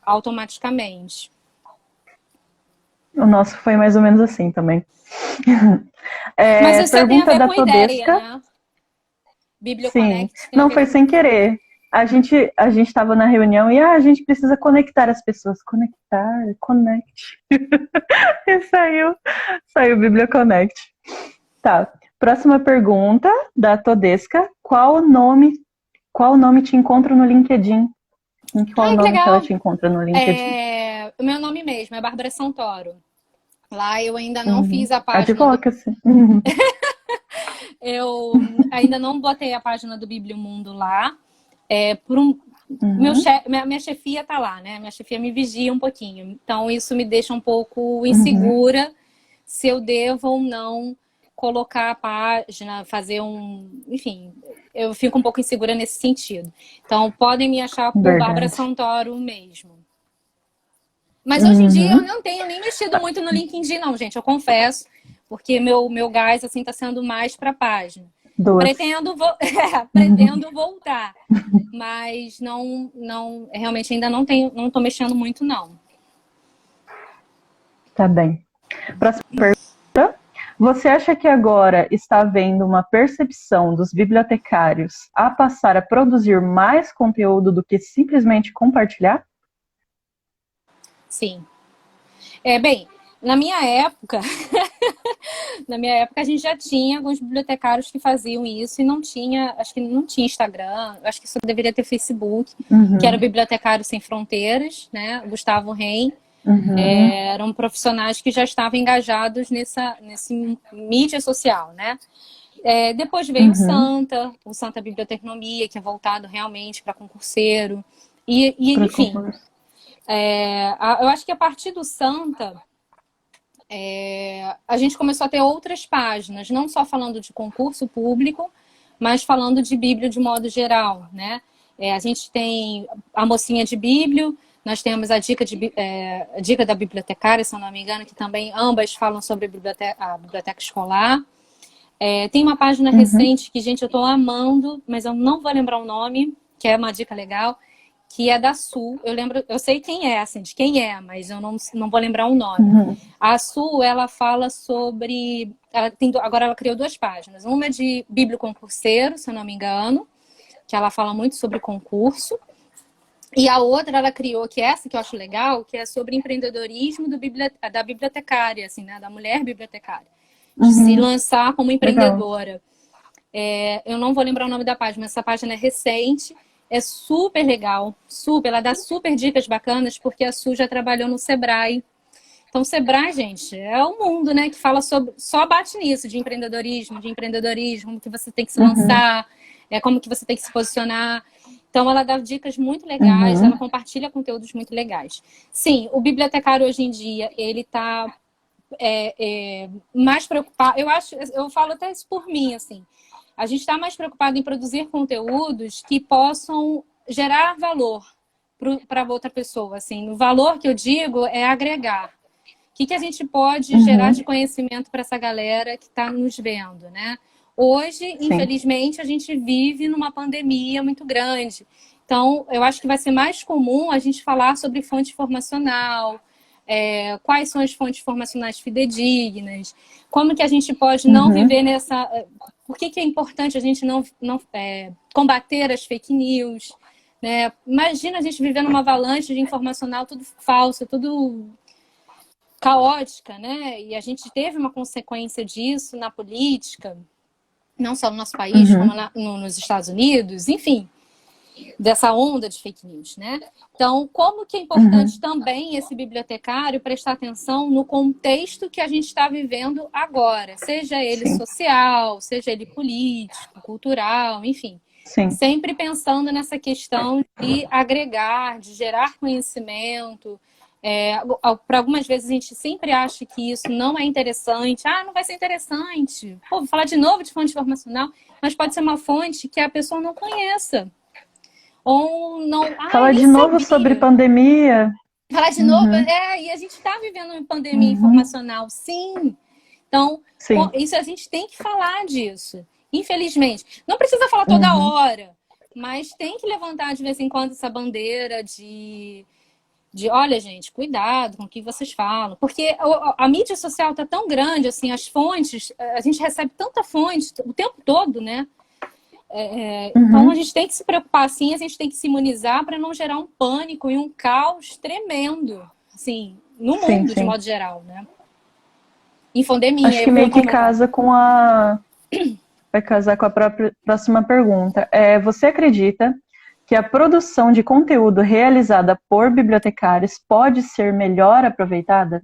automaticamente. O nosso foi mais ou menos assim também. Mas isso tem a Pergunta ver da com ideia, Todesca. né? Bíblia Sim, Connect tem a não ver foi com... sem querer. A gente estava na reunião e a gente precisa conectar as pessoas. Conectar, connect. E saiu Bíblia Connect. Tá. Próxima pergunta da Todesca. Qual nome te encontra no LinkedIn? Em qual Ai, que nome que ela legal! te encontra no LinkedIn? O meu nome mesmo é Bárbara Santoro. Lá eu ainda não fiz a página do... Advocacy. Eu ainda não botei a página do Bibliomundo lá. Por um... minha chefia tá lá, né? Minha chefia me vigia um pouquinho. Então isso me deixa um pouco insegura se eu devo ou não colocar a página, fazer um... Enfim, eu fico um pouco insegura nesse sentido. Então podem me achar por Bárbara Verdade. Santoro mesmo. Mas hoje em dia eu não tenho nem mexido muito no LinkedIn, não, gente, eu confesso, porque meu gás assim está sendo mais para a página. Duas. Pretendo voltar, mas não, realmente ainda não estou mexendo muito, não. Tá bem. Próxima pergunta. Você acha que agora está havendo uma percepção dos bibliotecários a passar a produzir mais conteúdo do que simplesmente compartilhar? Sim. Bem, na minha época, a gente já tinha alguns bibliotecários que faziam isso e não tinha, acho que não tinha Instagram, acho que só deveria ter Facebook, que era o Bibliotecário Sem Fronteiras, né? Gustavo Reim. Eram profissionais que já estavam engajados nesse mídia social, né? Depois veio o Santa Biblioteconomia, que é voltado realmente para concurseiro. Enfim, eu acho que a partir do Santa, a gente começou a ter outras páginas, não só falando de concurso público, mas falando de Bíblia de modo geral, né? A gente tem a mocinha de Bíblia, nós temos a dica da bibliotecária, se eu não me engano, que também ambas falam sobre a biblioteca escolar. Tem uma página recente que, gente, eu estou amando, mas eu não vou lembrar o nome, que é uma dica legal, que é da Sul. Eu sei quem é, assim, de quem é, mas eu não vou lembrar o nome. A Sul, ela fala sobre... Agora ela criou 2 páginas. Uma é de Bíblio Concurseiro, se eu não me engano, que ela fala muito sobre concurso. E a outra ela criou, que é essa que eu acho legal, que é sobre empreendedorismo da bibliotecária, assim, né? Da mulher bibliotecária. De se lançar como empreendedora. Eu não vou lembrar o nome da página, mas essa página é recente, é super legal, ela dá super dicas bacanas, porque a Su já trabalhou no Sebrae. Então, o Sebrae, gente, é o mundo, né, que fala sobre, só bate nisso, de empreendedorismo, como que você tem que se lançar, como que você tem que se posicionar. Então, ela dá dicas muito legais, ela compartilha conteúdos muito legais. Sim, o bibliotecário hoje em dia, ele está mais preocupado, eu falo até isso por mim, assim, a gente está mais preocupado em produzir conteúdos que possam gerar valor para outra pessoa, assim, o valor que eu digo é agregar. O que a gente pode gerar de conhecimento para essa galera que está nos vendo, né? Hoje, infelizmente, a gente vive numa pandemia muito grande. Então, eu acho que vai ser mais comum a gente falar sobre fonte informacional, quais são as fontes informacionais fidedignas, como que a gente pode não viver nessa... Por que é importante a gente não combater as fake news, né? Imagina a gente vivendo uma avalanche de informacional tudo falso, tudo caótica, né? E a gente teve uma consequência disso na política, não só no nosso país, como nos Estados Unidos, enfim, dessa onda de fake news, né? Então, como que é importante também esse bibliotecário prestar atenção no contexto que a gente está vivendo agora, seja ele Sim. social, seja ele político, cultural, enfim. Sim. Sempre pensando nessa questão de agregar, de gerar conhecimento. Para algumas vezes a gente sempre acha que isso não é interessante. Ah, não vai ser interessante. Pô, vou falar de novo de fonte informacional, mas pode ser uma fonte que a pessoa não conheça. Ou não. Falar de novo sobre pandemia. Falar de novo, e a gente está vivendo uma pandemia informacional, sim. Então, sim. Isso a gente tem que falar disso. Infelizmente. Não precisa falar toda hora, mas tem que levantar de vez em quando essa bandeira de olha, gente, cuidado com o que vocês falam. Porque a mídia social está tão grande, assim, as fontes, a gente recebe tanta fonte o tempo todo, né? Então a gente tem que se preocupar, assim, a gente tem que se imunizar para não gerar um pânico e um caos tremendo, assim, no mundo de modo geral, né? Infodemia. Acho que meio que casa com vai casar com a próxima pergunta. Você acredita que a produção de conteúdo realizada por bibliotecários pode ser melhor aproveitada?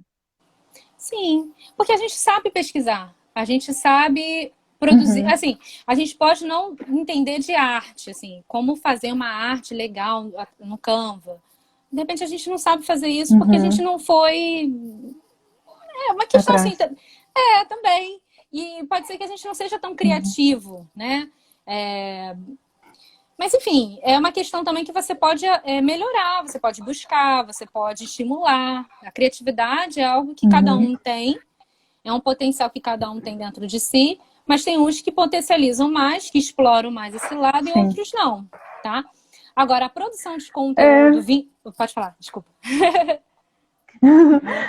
Sim, porque a gente sabe pesquisar, a gente sabe produzir, assim, a gente pode não entender de arte, assim, como fazer uma arte legal no Canva. De repente a gente não sabe fazer isso porque a gente não foi... É uma questão assim, também. E pode ser que a gente não seja tão criativo, né? Mas, enfim, é uma questão também que você pode melhorar, você pode buscar, você pode estimular. A criatividade é algo que cada um tem, é um potencial que cada um tem dentro de si, mas tem uns que potencializam mais, que exploram mais esse lado, e outros não, tá? Agora, a produção de conteúdo... Pode falar, desculpa.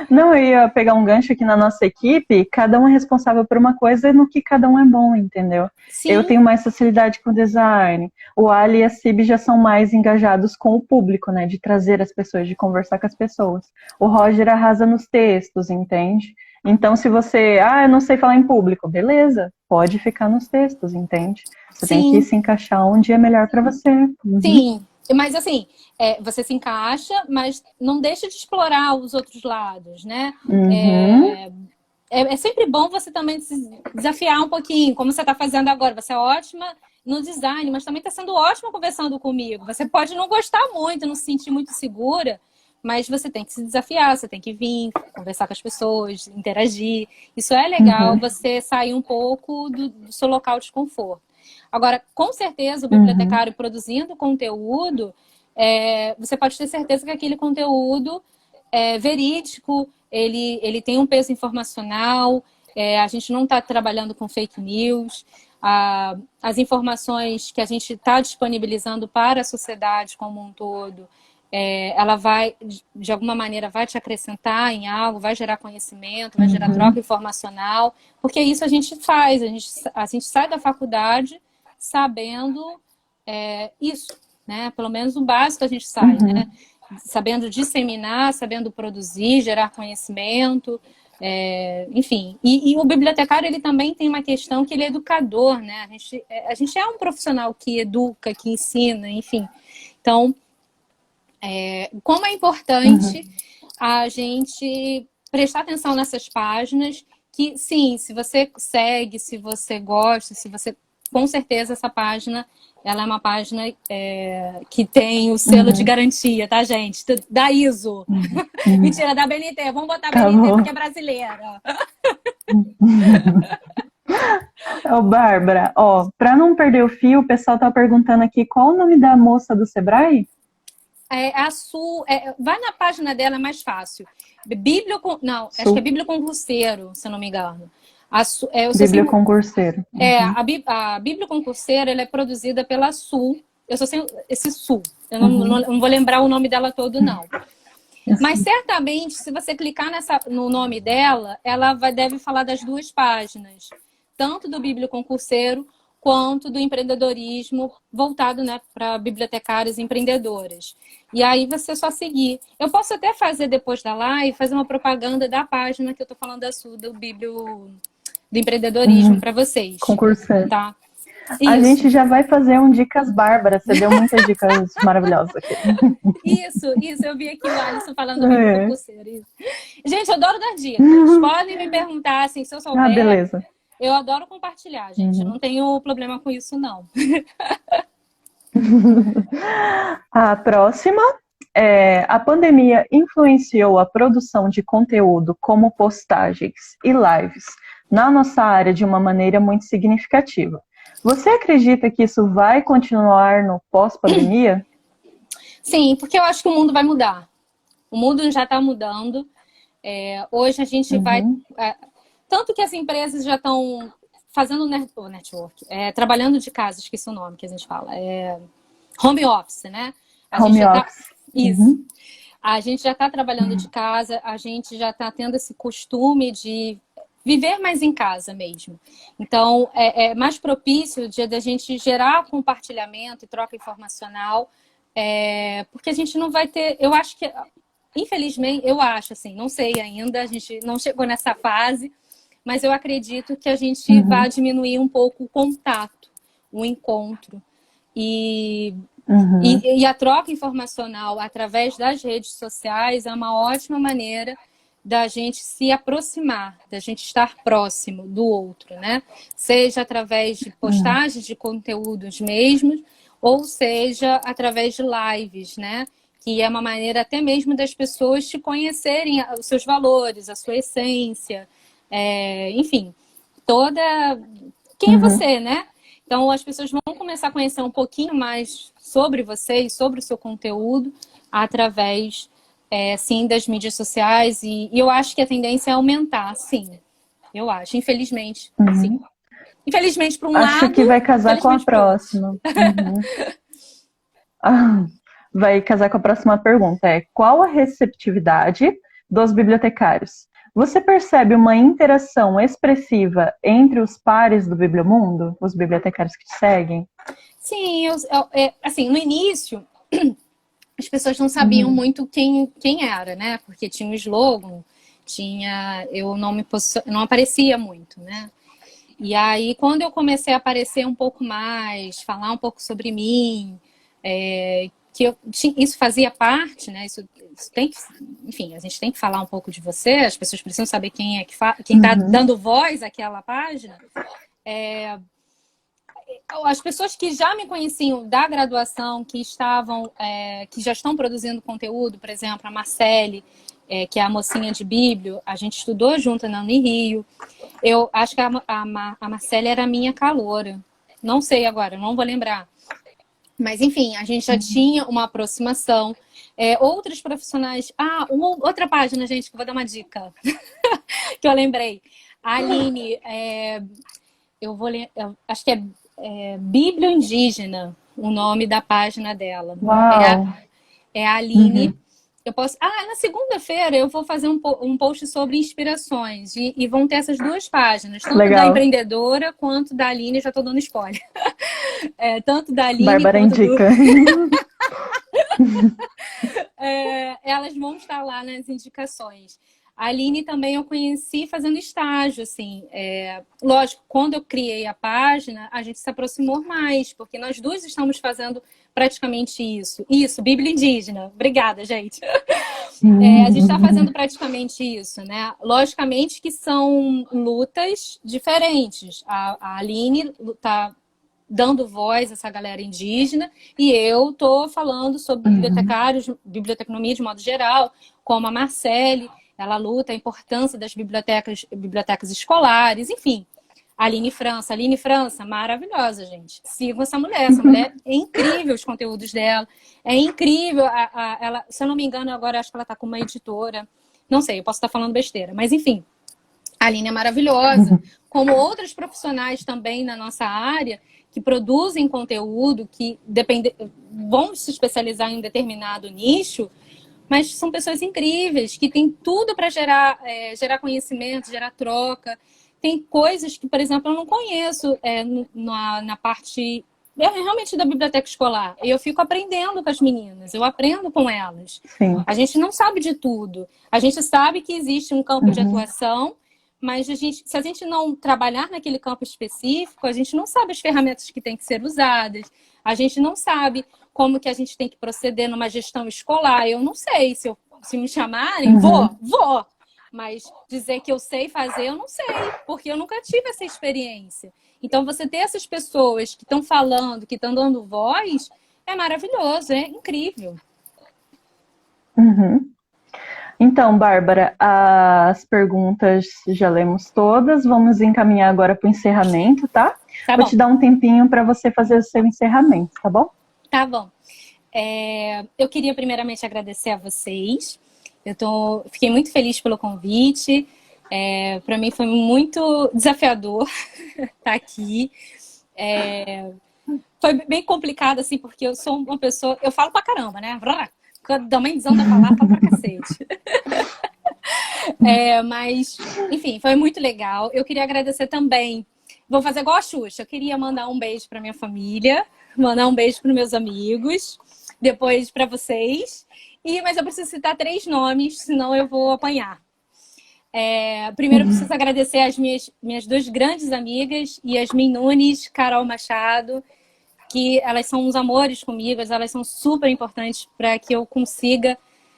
Não, eu ia pegar um gancho aqui na nossa equipe, cada um é responsável por uma coisa no que cada um é bom, entendeu? Sim. Eu tenho mais facilidade com design, o Ali e a Cib já são mais engajados com o público, né, de trazer as pessoas, de conversar com as pessoas. O Roger arrasa nos textos, entende? Então, se você, eu não sei falar em público, beleza, pode ficar nos textos, entende? Você tem que se encaixar onde é melhor para você. Sim. Mas, assim, você se encaixa, mas não deixa de explorar os outros lados, né? É sempre bom você também se desafiar um pouquinho, como você está fazendo agora. Você é ótima no design, mas também está sendo ótima conversando comigo. Você pode não gostar muito, não se sentir muito segura, mas você tem que se desafiar, você tem que vir, conversar com as pessoas, interagir. Isso é legal, você sair um pouco do seu local de conforto. Agora, com certeza, o bibliotecário produzindo conteúdo, você pode ter certeza que aquele conteúdo é verídico, ele tem um peso informacional, a gente não está trabalhando com fake news, as informações que a gente está disponibilizando para a sociedade como um todo, ela vai, de alguma maneira, vai te acrescentar em algo, vai gerar conhecimento, vai gerar troca informacional, porque isso a gente faz, a gente sai da faculdade sabendo isso, né? Pelo menos o básico a gente sai, né? Sabendo disseminar, sabendo produzir, gerar conhecimento, enfim. E o bibliotecário, ele também tem uma questão que ele é educador, né? A gente é um profissional que educa, que ensina, enfim. Então, como é importante a gente prestar atenção nessas páginas, que sim, se você segue, se você gosta, se você... Com certeza essa página, ela é uma página que tem o selo de garantia, tá, gente? Da ISO. Mentira, da BNT. Vamos botar a BNT porque é brasileira. Bárbara, para não perder o fio, o pessoal tá perguntando aqui qual o nome da moça do Sebrae? A Su, vai na página dela, é mais fácil. Acho que é Biblioconcurseiro, se eu não me engano. Biblioconcurseiro. A Biblioconcurseiro, ela é produzida pela Su. Eu só sei esse Su. Eu não vou lembrar o nome dela todo, não. Mas certamente, se você clicar no nome dela, ela deve falar das duas páginas. Tanto do Biblioconcurseiro quanto do empreendedorismo voltado, né, para bibliotecários e empreendedoras. E aí você só seguir. Eu posso até fazer depois da live, fazer uma propaganda da página que eu estou falando do Biblio do empreendedorismo para vocês. Concursante. Tá? A gente já vai fazer um Dicas Bárbara. Você deu muitas dicas maravilhosas aqui. Isso. Eu vi aqui o Alisson falando do concurseiro. Isso. Gente, eu adoro dar dicas. Podem me perguntar, assim, se eu souber. Ah, beleza. Eu adoro compartilhar, gente. Eu não tenho problema com isso, não. A próxima é: a pandemia influenciou a produção de conteúdo como postagens e lives na nossa área de uma maneira muito significativa. Você acredita que isso vai continuar no pós-pandemia? Sim, porque eu acho que o mundo vai mudar. O mundo já está mudando. Hoje a gente vai... tanto que as empresas já estão fazendo network, trabalhando de casa, esqueci o nome que a gente fala. Home office, né? Home office. Isso. A gente já está trabalhando de casa, a gente já está tendo esse costume de viver mais em casa mesmo. Então, é mais propício o dia da gente gerar compartilhamento e troca informacional, porque a gente não vai ter... Eu acho que, infelizmente, eu acho, assim, não sei ainda, a gente não chegou nessa fase, mas eu acredito que a gente vai diminuir um pouco o contato, o encontro. E a troca informacional através das redes sociais é uma ótima maneira da gente se aproximar, da gente estar próximo do outro, né? Seja através de postagens de conteúdos mesmos, ou seja através de lives, né? Que é uma maneira até mesmo das pessoas te conhecerem os seus valores, a sua essência, enfim, quem é você, né? Então, as pessoas vão começar a conhecer um pouquinho mais sobre você e sobre o seu conteúdo através, sim, das mídias sociais. E eu acho que a tendência é aumentar, sim. Eu acho, infelizmente, sim. Infelizmente, para um lado... Acho que vai casar com a próxima. Vai casar com a próxima pergunta. Qual a receptividade dos bibliotecários? Você percebe uma interação expressiva entre os pares do Bibliomundo, os bibliotecários que te seguem? Sim, assim, no início, as pessoas não sabiam muito quem era, né? Porque tinha um slogan, eu não aparecia muito, né? E aí, quando eu comecei a aparecer um pouco mais, falar um pouco sobre mim, isso fazia parte, né? Isso tem que, enfim, a gente tem que falar um pouco de você, as pessoas precisam saber quem está dando voz àquela página. As pessoas que já me conheciam da graduação, que já estão produzindo conteúdo, por exemplo, a Marcele, que é a mocinha de Bíblio, a gente estudou junto na Unirio. Eu acho que a Marcele era a minha caloura. Não sei agora, não vou lembrar. Mas, enfim, a gente já tinha uma aproximação. Outros profissionais... outra página, gente, que eu vou dar uma dica. Que eu lembrei. A Aline, eu acho que é Bíblio Indígena, o nome da página dela. Uau! É a Aline. Eu posso... na segunda-feira eu vou fazer um post sobre inspirações. E vão ter essas duas páginas. Tanto da empreendedora quanto da Aline. Já estou dando spoiler. Tanto da Aline Bárbara quanto indica. Elas vão estar lá nas indicações. A Aline também eu conheci fazendo estágio, assim. Lógico, quando eu criei a página, a gente se aproximou mais, porque nós duas estamos fazendo praticamente isso. Isso, Bíblia Indígena. Obrigada, gente. A gente está fazendo praticamente isso, né? Logicamente que são lutas diferentes. A Aline está dando voz a essa galera indígena e eu estou falando sobre bibliotecários, biblioteconomia de modo geral, como a Marcele. Ela luta a importância das bibliotecas escolares, enfim. Aline França, maravilhosa, gente. Sigam essa mulher é incrível os conteúdos dela. É incrível, ela, se eu não me engano, agora acho que ela está com uma editora. Não sei, eu posso estar falando besteira, mas enfim. A Aline é maravilhosa. Como outros profissionais também na nossa área, que produzem conteúdo, que vão se especializar em um determinado nicho, mas são pessoas incríveis, que têm tudo para gerar conhecimento, gerar troca. tem coisas que, por exemplo, eu não conheço na parte realmente da biblioteca escolar. Eu fico aprendendo com as meninas, eu aprendo com elas. Sim. A gente não sabe de tudo. A gente sabe que existe um campo de atuação, mas se a gente não trabalhar naquele campo específico, a gente não sabe as ferramentas que têm que ser usadas, a gente não sabe como que a gente tem que proceder numa gestão escolar. Eu não sei, se me chamarem, vou. Mas dizer que eu sei fazer, eu não sei, porque eu nunca tive essa experiência. Então, você ter essas pessoas que estão falando, que estão dando voz, é maravilhoso, é incrível. Então, Bárbara, as perguntas já lemos todas. Vamos encaminhar agora para o encerramento, tá? Tá Vou bom. te dar um tempinho para você fazer o seu encerramento, tá bom? Tá bom. Eu queria primeiramente agradecer a vocês. Fiquei muito feliz pelo convite. Para mim foi muito desafiador estar aqui. Foi bem complicado, assim, porque eu sou uma pessoa... Eu falo pra caramba, né? Quando dá uma desão da palavra, falo pra cacete. Mas, enfim, foi muito legal. Eu queria agradecer também. Vou fazer igual a Xuxa. Eu queria mandar um beijo pra minha família, mandar um beijo pros meus amigos, depois pra vocês. Mas eu preciso citar 3 nomes, senão eu vou apanhar. Primeiro, eu preciso agradecer as minhas 2 grandes amigas, Yasmin Nunes, Carol Machado, que elas são uns amores comigo, elas são super importantes para que eu consiga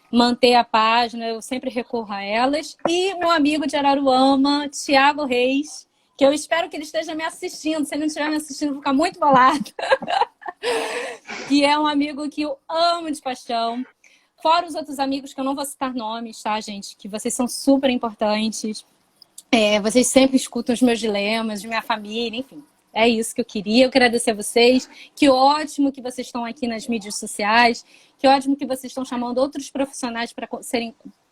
manter a página, eu sempre recorro a elas. E meu amigo de Araruama, Tiago Reis, que eu espero que ele esteja me assistindo. Se ele não estiver me assistindo, eu vou ficar muito bolado. Que é um amigo que eu amo de paixão. Fora os outros amigos que eu não vou citar nomes, tá, gente? Que vocês são super importantes. Vocês sempre escutam os meus dilemas, de minha família, enfim. É isso que eu queria. Eu quero agradecer a vocês. Que ótimo que vocês estão aqui nas mídias sociais. Que ótimo que vocês estão chamando outros profissionais para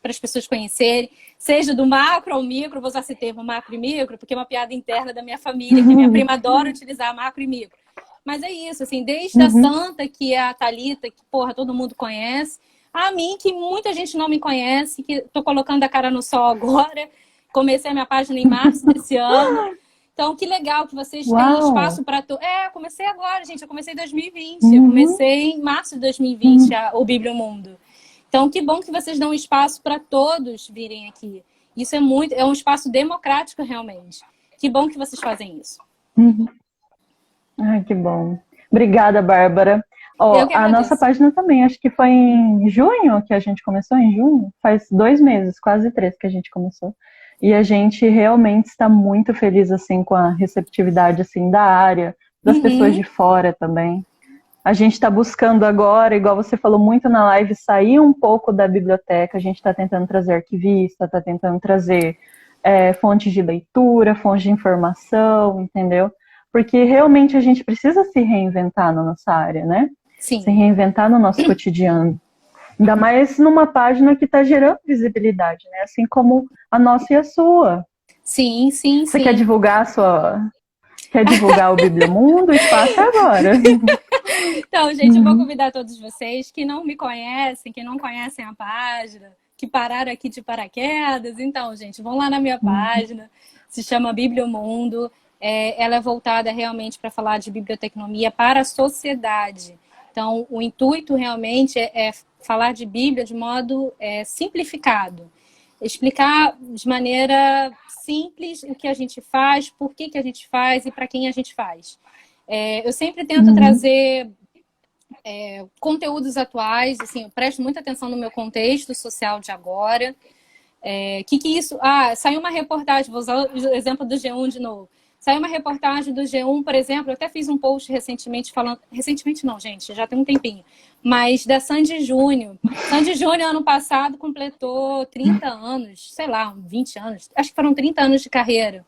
as pessoas conhecerem. Seja do macro ao micro, vou usar esse termo macro e micro, porque é uma piada interna da minha família, que minha prima adora utilizar macro e micro. Mas é isso, assim, desde a Santa, que é a Thalita, que, porra, todo mundo conhece, a mim, que muita gente não me conhece, que tô colocando a cara no sol agora. Comecei a minha página em março desse ano. Então, que legal que vocês têm espaço para... comecei agora, gente. Eu comecei em 2020. Eu comecei em março de 2020 o Bibliomundo. Então, que bom que vocês dão espaço para todos virem aqui. Isso é um espaço democrático, realmente. Que bom que vocês fazem isso. Ai, que bom. Obrigada, Bárbara. A nossa página também, acho que foi em junho que a gente começou, em junho? Faz 2 meses, quase 3 que a gente começou. E a gente realmente está muito feliz, assim, com a receptividade, assim, da área, das pessoas de fora também. A gente está buscando agora, igual você falou muito na live, sair um pouco da biblioteca. A gente está tentando trazer arquivista, está tentando trazer fontes de leitura, fontes de informação, entendeu? Porque realmente a gente precisa se reinventar na nossa área, né? Sim. Se reinventar no nosso cotidiano. Ainda mais numa página que está gerando visibilidade, né? Assim como a nossa e a sua. Sim, sim, Você sim. quer divulgar Quer divulgar o Bibliomundo? O espaço é agora. Então, gente, eu vou convidar todos vocês que não me conhecem, que não conhecem a página, que pararam aqui de paraquedas. Então, gente, vão lá na minha página. Se chama Bibliomundo. Ela é voltada realmente para falar de biblioteconomia para a sociedade. Então, o intuito realmente é falar de Bíblia de modo simplificado. Explicar de maneira simples o que a gente faz, por que a gente faz e para quem a gente faz. Eu sempre tento trazer conteúdos atuais, assim, eu presto muita atenção no meu contexto social de agora. Que isso? Saiu uma reportagem, vou usar o exemplo do G1 de novo. Saiu uma reportagem do G1, por exemplo, eu até fiz um post recentemente falando... Recentemente não, gente, já tem um tempinho. Mas da Sandy Júnior. Sandy Júnior, ano passado, completou 30 anos, sei lá, 20 anos. Acho que foram 30 anos de carreira.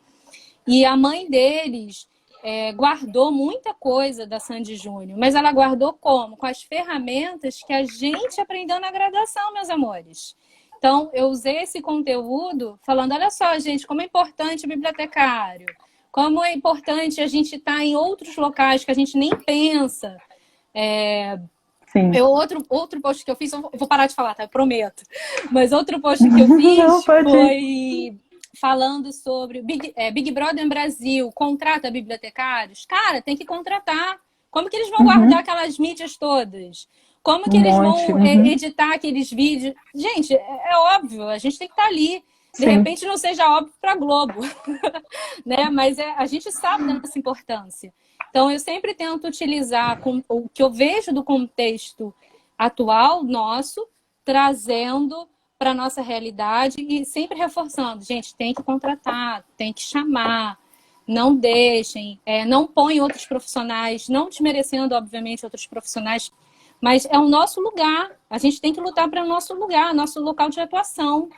E a mãe deles guardou muita coisa da Sandy Júnior. Mas ela guardou como? Com as ferramentas que a gente aprendeu na graduação, meus amores. Então, eu usei esse conteúdo falando, olha só, gente, como é importante o bibliotecário. Como é importante a gente estar em outros locais que a gente nem pensa. Sim. Outro post que eu fiz, eu vou parar de falar, tá? Eu prometo. Mas outro post que eu fiz falando sobre Big Brother no Brasil, contrata bibliotecários. Cara, tem que contratar. Como que eles vão guardar aquelas mídias todas? Como que eles vão editar aqueles vídeos? Gente, é óbvio, a gente tem que estar ali. De repente não seja óbvio para a Globo, né? Mas a gente sabe dessa importância. Então, eu sempre tento utilizar o que eu vejo do contexto atual nosso, trazendo para a nossa realidade e sempre reforçando. Gente, tem que contratar, tem que chamar, não deixem, não põem outros profissionais, não desmerecendo, obviamente, outros profissionais, mas é o nosso lugar. A gente tem que lutar para o nosso lugar, nosso local de atuação.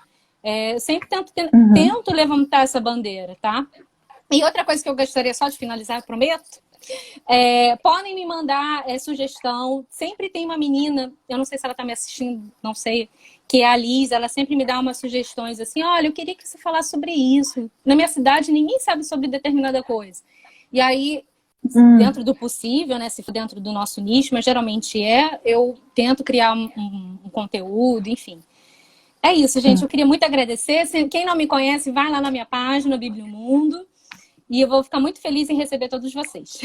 Eu sempre tento levantar essa bandeira, tá? E outra coisa que eu gostaria só de finalizar, eu prometo, podem me mandar sugestão. Sempre tem uma menina, eu não sei se ela está me assistindo, não sei, que é a Liz, ela sempre me dá umas sugestões assim, olha, eu queria que você falasse sobre isso. Na minha cidade ninguém sabe sobre determinada coisa. E aí, dentro do possível, né, se for dentro do nosso nicho, mas geralmente eu tento criar um conteúdo, enfim. É isso, gente. Eu queria muito agradecer. Quem não me conhece, vai lá na minha página, Bibliomundo. E eu vou ficar muito feliz em receber todos vocês.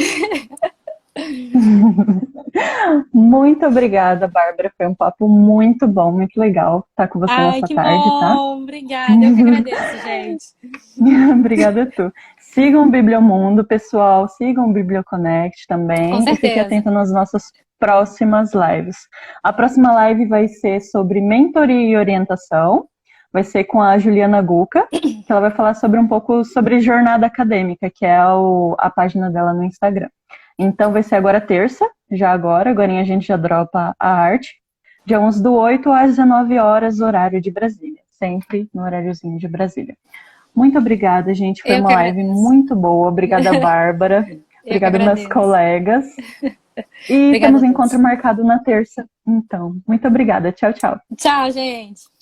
Muito obrigada, Bárbara. Foi um papo muito bom, muito legal estar com você nessa tarde, bom. tá? Obrigada. Eu que agradeço, gente. Obrigada, tu. Sigam o Bibliomundo, pessoal. Sigam o Biblioconnect também. Com certeza. E fique atento nas nossas próximas lives. A próxima live vai ser sobre mentoria e orientação. Vai ser com a Juliana Guca, que ela vai falar sobre um pouco sobre jornada acadêmica, que é a página dela no Instagram. Então vai ser agora terça, agora a gente já dropa a arte, dia 11 do 8 às 19 horas, horário de Brasília. Sempre no horáriozinho de Brasília. Muito obrigada, gente. Foi uma live muito boa. Obrigada, Bárbara. Obrigada, meus colegas. E temos encontro marcado na terça. Então, muito obrigada. Tchau, tchau. Tchau, gente.